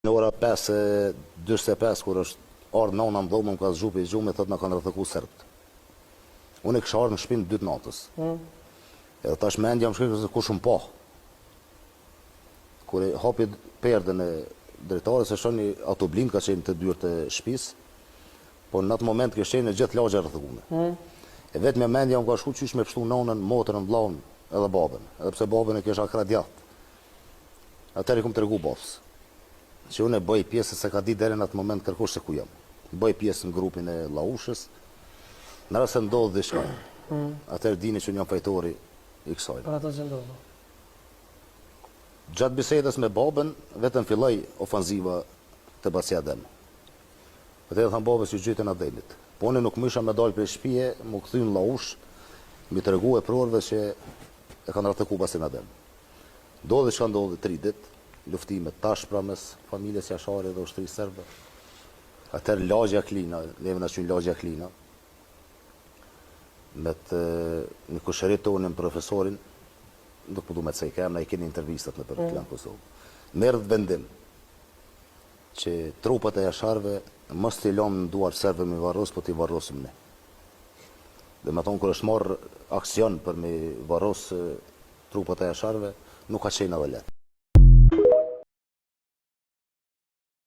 Në ora 5:45, kur është ardhë nona më dhomë, më ka zgjupi i gjumë, thotë na kanë rrethëku serbët. Unë e kisha ardhë në shtëpinë 2 natës. Edhe tash mendja më shkoi se kush më pa. Kur e hapi perdën e drejtares, e shoni autoblind ka qenë të dyert e shtëpisë, po në atë moment kishte qenë gjithë lagja rrethëkuar. E vetëm mendja më ka shku qysh me pështu nonën, motrën, vllahun edhe babën, edhe pse babën e kisha krah djathtë. Atëherë kom tregu babës që unë e bëj pjesë se ka ditë deri në atë moment kërkosh se ku jam. Bëj pjesë në grupin e Llaushës. Në rast se ndodh diçka, atëherë dini që unë jam fajtori i kësaj. Për ato që ndodh. Gjatë bisedës me babën, vetëm filloi ofanziva të Baciadem. Atëherë thamë babës që gjytën Adelit. Po unë nuk mysha me dalë prej shtëpie, më kthy në Llaush, mi tregu e prorëve që e kanë rrethëku Baciadem. Ndodhi çka ndodhi 3 ditë. Luftimet tashpra mes familjes Jashari dhe ushtrisë serbe. Atëherë lagja Klina, neve na quajnë lagja Klina, me një kushërit tonë profesorin, nuk po du me të sejke, na i keni intervistat në për Klan Kosovë. Merët vendim që trupat e Jasharve mos t'i lëmë në duar serbe me varros, po t'i varrosim ne. Dhe me thonë, kër është marrë aksion për me varros trupat e Jasharve, nuk ka qenë edhe letë.